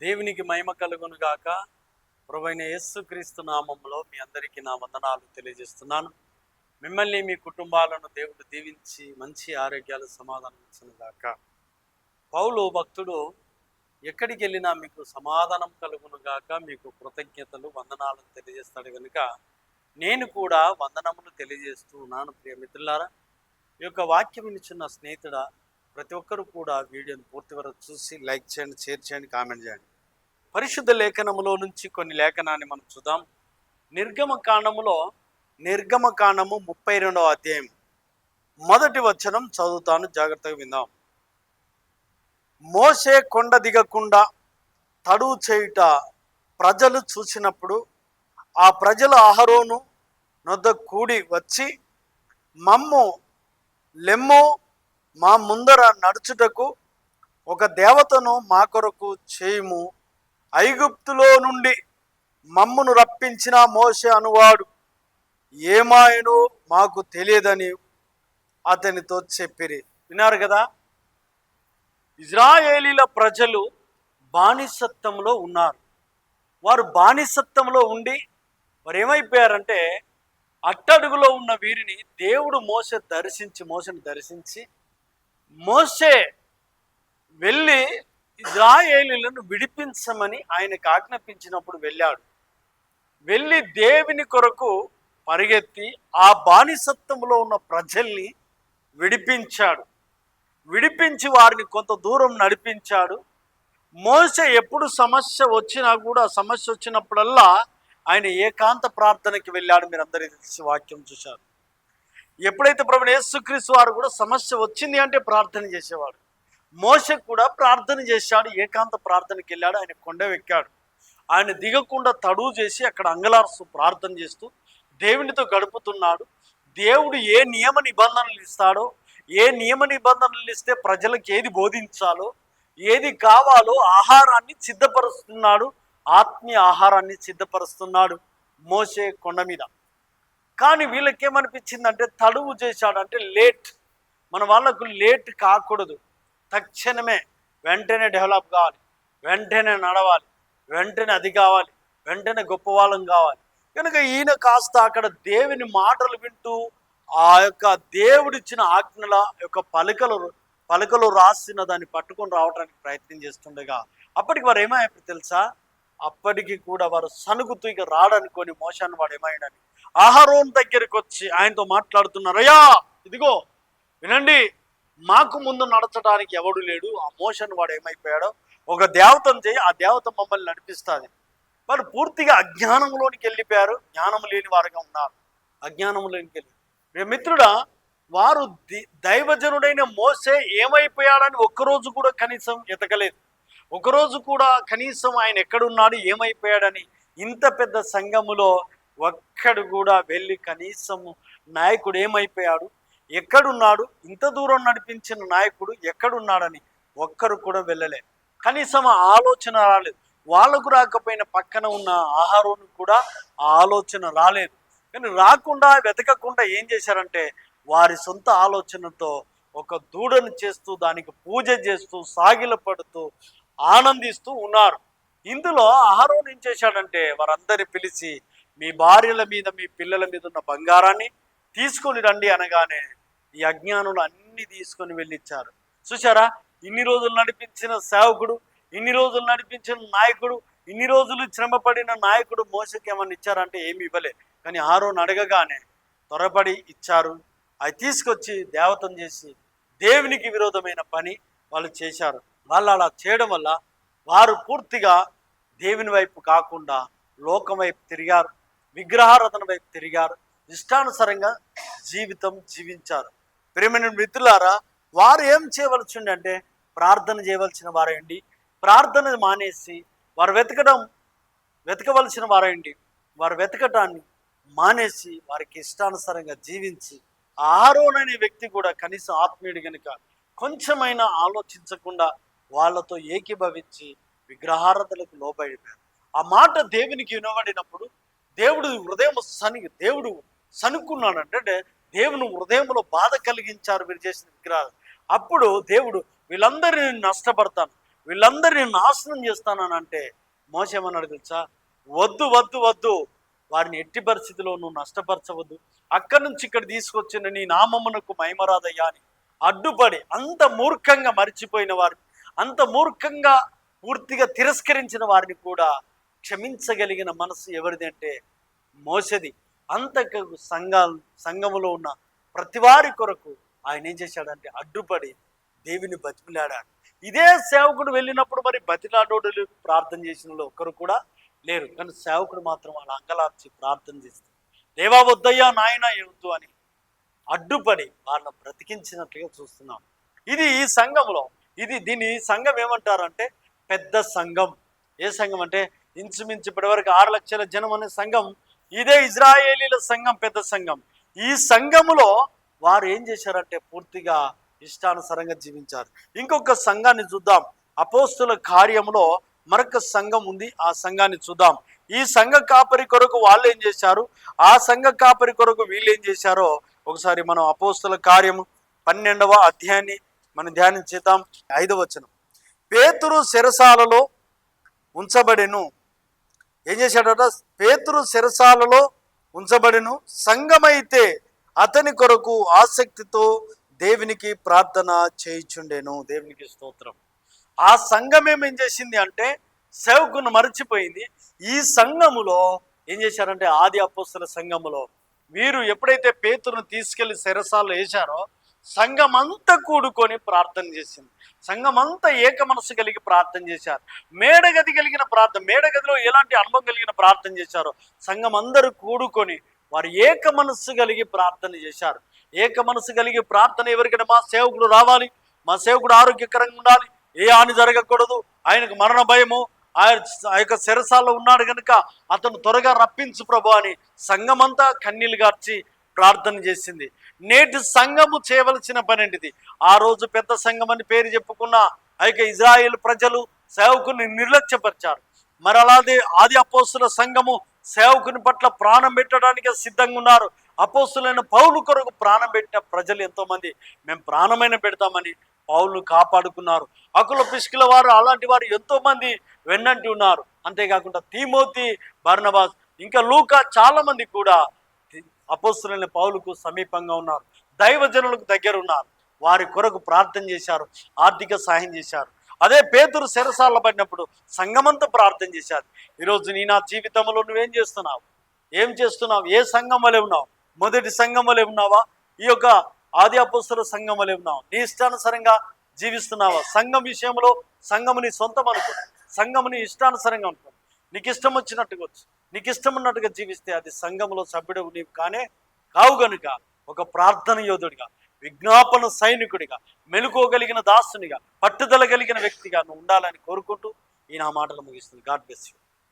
దేవునికి మహిమ కలుగును గాక. ప్రభువైన యేసుక్రీస్తు నామములో మీ అందరికీ నా వందనాలు తెలియజేస్తున్నాను. మిమ్మల్ని మీ కుటుంబాలను దేవుడు దీవించి మంచి ఆరోగ్యాలు సమాధానం ఇచ్చును గాక. పౌలు భక్తుడు ఎక్కడికి వెళ్ళినా మీకు సమాధానం కలుగును గాక, మీకు కృతజ్ఞతలు వందనాలను తెలియజేస్తాడు కనుక నేను కూడా వందనములు తెలియజేస్తూ ఉన్నాను. ప్రియ మిత్రులారా, ఈ యొక్క వాక్యం వినిచున్న స్నేహితుడా, ప్రతి ఒక్కరూ కూడా వీడియోని పూర్తి వరకు చూసి లైక్ చేయండి, షేర్ చేయండి, కామెంట్ చేయండి. పరిశుద్ధ లేఖనములో నుంచి కొన్ని లేఖనాన్ని మనం చూద్దాం. నిర్గమకాండము 32వ అధ్యాయం మొదటి వచనం చదువుతాను, జాగ్రత్తగా విందాం. మోషే కొండ దిగకుండా తడువు చేయుట ప్రజలు చూసినప్పుడు ఆ ప్రజలు అహరోను నొద్ద కూడి వచ్చి, మమ్ము లెమ్ము, మా ముందర నడుచుటకు ఒక దేవతను మా కొరకు చేయుము, ఐగుప్తులో నుండి మమ్మును రప్పించిన మోషే అనువాడు ఏమాయనో మాకు తెలియదని అతనితో చెప్పిరి. విన్నారు కదా, ఇజ్రాయేలీల ప్రజలు బానిసత్వంలో ఉన్నారు. వారు బానిసత్వంలో ఉండి వారు ఏమైపోయారంటే, అట్టడుగులో ఉన్న వీరిని దేవుడు మోషేని దర్శించి మోషే వెళ్ళి ఇజ్రాయేలీలను విడిపించమని ఆయనకు ఆజ్ఞాపించినప్పుడు వెళ్ళి దేవుని కొరకు పరిగెత్తి ఆ బానిసత్వంలో ఉన్న ప్రజల్ని విడిపించి వారిని కొంత దూరం నడిపించాడు. మోషే ఎప్పుడు సమస్య వచ్చినప్పుడల్లా ఆయన ఏకాంత ప్రార్థనకి వెళ్ళాడు. మీరు అందరికీ తెలిసి వాక్యం చూశారు. ఎప్పుడైతే ప్రభువైన యేసుక్రీస్తు వారు కూడా సమస్య వచ్చింది అంటే ప్రార్థన చేసేవాడు. మోషే కూడా ప్రార్థన చేశాడు, ఏకాంత ప్రార్థనకి వెళ్ళాడు. ఆయన కొండ ఎక్కాడు. ఆయన దిగకుండా తడువు చేసి అక్కడ అంగలార్సు ప్రార్థన చేస్తూ దేవునితో గడుపుతున్నాడు. దేవుడు ఏ నియమ నిబంధనలు ఇస్తాడో, ఏ నియమ నిబంధనలు ఇస్తే ప్రజలకు ఏది బోధించాలో, ఏది కావాలో ఆహారాన్ని సిద్ధపరుస్తున్నాడు, ఆత్మీయ ఆహారాన్ని సిద్ధపరుస్తున్నాడు మోషే కొండ మీద. కానీ వీళ్ళకేమనిపించిందంటే, తడువు చేశాడంటే లేట్. మన వాళ్ళకు లేట్ కాకూడదు, తక్షణమే వెంటనే డెవలప్ కావాలి, వెంటనే నడవాలి, వెంటనే అది కావాలి, వెంటనే గొప్ప వాళ్ళం కావాలి. కనుక ఈయన కాస్త అక్కడ దేవుని మాటలు వింటూ ఆ యొక్క దేవుడిచ్చిన ఆజ్ఞల యొక్క పలకలు రాసిన దాన్ని పట్టుకొని రావడానికి ప్రయత్నం చేస్తుండగా అప్పటికి వారు ఏమైపోయి తెలుసా, అప్పటికి కూడా వారు సనుగుతూ ఇక రాడనుకొని మోషాన్ని వాడు ఏమైందని అహరోను దగ్గరికి వచ్చి ఆయనతో మాట్లాడుతున్నారు. అయ్యా, ఇదిగో వినండి, మాకు ముందు నడచడానికి ఎవడు లేడు. ఆ మోషన్ వాడు ఏమైపోయాడో ఒక దేవతను చేయి, ఆ దేవత మమ్మల్ని నడిపిస్తుంది. వారు పూర్తిగా అజ్ఞానంలోనికి వెళ్ళిపోయారు, జ్ఞానం లేని వారుగా ఉన్నారు. అజ్ఞానంలోనికి వెళ్ళి మిత్రుడా, వారు దైవజనుడైన మోషే ఏమైపోయాడని ఒక్కరోజు కూడా కనీసం ఎతకలేదు. ఒకరోజు కూడా కనీసం ఆయన ఎక్కడున్నాడు, ఏమైపోయాడని ఇంత పెద్ద సంఘములో ఒక్కడు కూడా వెళ్ళి కనీసం నాయకుడు ఏమైపోయాడు, ఎక్కడున్నాడు, ఇంత దూరం నడిపించిన నాయకుడు ఎక్కడున్నాడని ఒక్కరు కూడా వెళ్ళలే. కనీసం ఆలోచన రాలేదు. వాళ్ళకు రాకపోయిన పక్కన ఉన్న అహరోను కూడా ఆ ఆలోచన రాలేదు. కానీ రాకుండా వెతకకుండా ఏం చేశారంటే, వారి సొంత ఆలోచనతో ఒక దూడను చేస్తూ దానికి పూజ చేస్తూ సాగిలపడుతూ ఆనందిస్తూ ఉన్నారు. ఇందులో అహరోను ఏం చేశాడంటే, వారందరినీ పిలిచి మీ భార్యల మీద మీ పిల్లల మీద ఉన్న బంగారాన్ని తీసుకొని రండి అనగానే ఈ అజ్ఞానులు అన్ని తీసుకొని వెళ్ళిచ్చారు. చూసారా, ఇన్ని రోజులు నడిపించిన సేవకుడు, ఇన్ని రోజులు నడిపించిన నాయకుడు, ఇన్ని రోజులు శ్రమపడిన నాయకుడు మోషకి ఏమన్నా ఇచ్చారంటే ఏమి ఇవ్వలే. కానీ ఆరోను అడగగానే త్వరపడి ఇచ్చారు. అది తీసుకొచ్చి దేవతం చేసి దేవునికి విరోధమైన పని వాళ్ళు చేశారు. వాళ్ళు అలా చేయడం వల్ల వారు పూర్తిగా దేవుని వైపు కాకుండా లోకం వైపు తిరిగారు, విగ్రహారాధన వైపు తిరిగారు, ఇష్టానుసారంగా జీవించారు. ప్రియమైన మిత్రులారా, వారు ఏం చేయవలసి అంటే ప్రార్థన చేయవలసిన వారండి. ప్రార్థన మానేసి వారు వెతకవలసిన వారండి. వారు వెతకటాన్ని మానేసి వారికి ఇష్టానుసారంగా జీవించి అహరోను అనే వ్యక్తి కూడా కనీసం ఆత్మీయుడు కనుక కొంచెమైనా ఆలోచించకుండా వాళ్ళతో ఏకీభవించి విగ్రహారాధనలకు లోబడిపోయారు. ఆ మాట దేవునికి వినబడినప్పుడు దేవుడు సనుక్కున్నాడు. అంటే దేవుని హృదయంలో బాధ కలిగించారు వీరు చేసిన విగ్రహాలు. అప్పుడు దేవుడు వీళ్ళందరినీ నష్టపడతాను, వీళ్ళందరినీ నాశనం చేస్తానంటే మోషే ఏమన్నాడు తెలుసా? వద్దు వద్దు వద్దు, వారిని ఎట్టి పరిస్థితిలో నువ్వు నష్టపరచవద్దు, అక్కడి నుంచి ఇక్కడ తీసుకొచ్చిన నీ నామమునకు మహిమరాదయ్యా అని అడ్డుపడి అంత మూర్ఖంగా మరిచిపోయిన వారిని, అంత మూర్ఖంగా పూర్తిగా తిరస్కరించిన వారిని కూడా క్షమించగలిగిన మనసు ఎవరిది అంటే మోషేది. అంత సంఘములో ఉన్న ప్రతి వారి కొరకు ఆయన ఏం చేశాడంటే అడ్డుపడి దేవుని బతిమిలాడాడు. ఇదే సేవకుడు వెళ్ళినప్పుడు మరి బతిలాడోడు ప్రార్థన చేసిన ఒక్కరు కూడా లేరు, కానీ సేవకుడు మాత్రం వాళ్ళ అంగలార్చి ప్రార్థన చేస్తారు, దేవా వద్దయ్యా నాయన ఏవద్దు అని అడ్డుపడి వాళ్ళని బ్రతికించినట్లుగా చూస్తున్నాం. ఇది ఈ సంఘంలో, దీని సంఘం ఏమంటారంటే పెద్ద సంఘం. ఏ సంఘం అంటే ఇంచుమించు ఇప్పటివరకు 6 లక్షల జనం అనే సంఘం, ఇదే ఇజ్రాయేలీల సంఘం, పెద్ద సంఘం. ఈ సంఘములో వారు ఏం చేశారంటే పూర్తిగా ఇష్టానుసారంగా జీవించారు. ఇంకొక సంఘాన్ని చూద్దాం. అపోస్తుల కార్యములో మరొక సంఘం ఉంది, ఆ సంఘాన్ని చూద్దాం. ఈ సంఘ కాపరి కొరకు వాళ్ళు ఏం చేశారు, ఆ సంఘ కాపరి కొరకు వీళ్ళు ఏం చేశారో ఒకసారి మనం అపోస్తుల కార్యము 12వ అధ్యాయాన్ని మనం ధ్యానం చేద్దాం. 5వ వచనం. పేతురు చెరసాలలో ఉంచబడెను. ఏం చేశాడట? పేతురు చెరసాలలో ఉంచబడెను. సంఘమైతే అతని కొరకు ఆసక్తితో దేవునికి ప్రార్థన చేయుచుండెను. దేవునికి స్తోత్రం. ఆ సంఘం ఏం చేసింది అంటే సేవకును మరచిపోయింది. ఈ సంఘములో ఏం చేశారంటే ఆది అపోస్తల సంఘములో వీరు ఎప్పుడైతే పేతురును తీసుకెళ్లి చెరసాలలో వేశారో సంఘం అంతా కూడుకొని ప్రార్థన చేసింది. సంఘం అంతా ఏక మనసు కలిగి ప్రార్థన చేశారు. మేడగది కలిగిన ప్రార్థన, మేడగదిలో ఎలాంటి అనుభవం కలిగిన ప్రార్థన చేశారో సంఘం అందరూ కూడుకొని వారు ఏక మనస్సు కలిగి ప్రార్థన చేశారు. ఏక మనసు కలిగి ప్రార్థన ఎవరికైనా మా సేవకుడు రావాలి, మా సేవకుడు ఆరోగ్యకరంగా ఉండాలి, ఏ హాని జరగకూడదు, ఆయనకు మరణ భయము, ఆ యొక్క చెరసాలలో ఉన్నాడు కనుక అతను త్వరగా రప్పించు ప్రభు అని సంఘమంతా కన్నీళ్లు గార్చి ప్రార్థన చేసింది. నేటి సంఘము చేయవలసిన పని ఏంటిది? ఆ రోజు పెద్ద సంఘం అని పేరు చెప్పుకున్న ఆ యొక్క ఇజ్రాయేల్ ప్రజలు సేవకుని నిర్లక్ష్యపరిచారు. మరి అలాగే ఆది అపోస్తుల సంఘము సేవకుని పట్ల ప్రాణం పెట్టడానికి సిద్ధంగా ఉన్నారు. అపోస్తులైన పౌలు కొరకు ప్రాణం పెట్టిన ప్రజలు ఎంతోమంది మేము ప్రాణమైన పెడతామని పౌలును కాపాడుకున్నారు. అకుల పిష్కుల వారు అలాంటి వారు ఎంతోమంది వెన్నంటి ఉన్నారు. అంతేకాకుండా తిమోతి, బర్నబాస్, ఇంకా లూకా చాలా మంది కూడా అపోస్తులైన పౌలుకు సమీపంగా ఉన్నారు, దైవజనులకు దగ్గర ఉన్నారు. వారి కొరకు ప్రార్థన చేశారు, ఆర్థిక సహాయం చేశారు. అదే పేతురు చెరసాలలో పడినప్పుడు సంఘమంతా ప్రార్థన చేశారు. ఈరోజు నీ నా జీవితంలో నువ్వేం చేస్తున్నావు? ఏం చేస్తున్నావు? ఏ సంఘం వలె ఉన్నావు? మొదటి సంఘం వలె ఉన్నావా? ఈ యొక్క ఆది అపోస్తల సంఘం వలె ఉన్నావు? నీ ఇష్టానుసారంగా జీవిస్తున్నావా? సంఘం విషయంలో సంఘము నీ సొంతం అనుకో, సంఘముని ఇష్టానుసారంగా అనుకో, నీకు ఇష్టం వచ్చినట్టుగా వచ్చు, నీకు ఇష్టం ఉన్నట్టుగా జీవిస్తే అది సంఘంలో సభ్యుడు నీవు కావు గనుక ఒక ప్రార్థన యోధుడిగా, విజ్ఞాపన సైనికుడిగా, మెలుకోగలిగిన దాసునిగా, పట్టుదల కలిగిన వ్యక్తిగా నువ్వు ఉండాలని కోరుకుంటూ ఈ నా మాటలు ముగిస్తుంది. God bless you.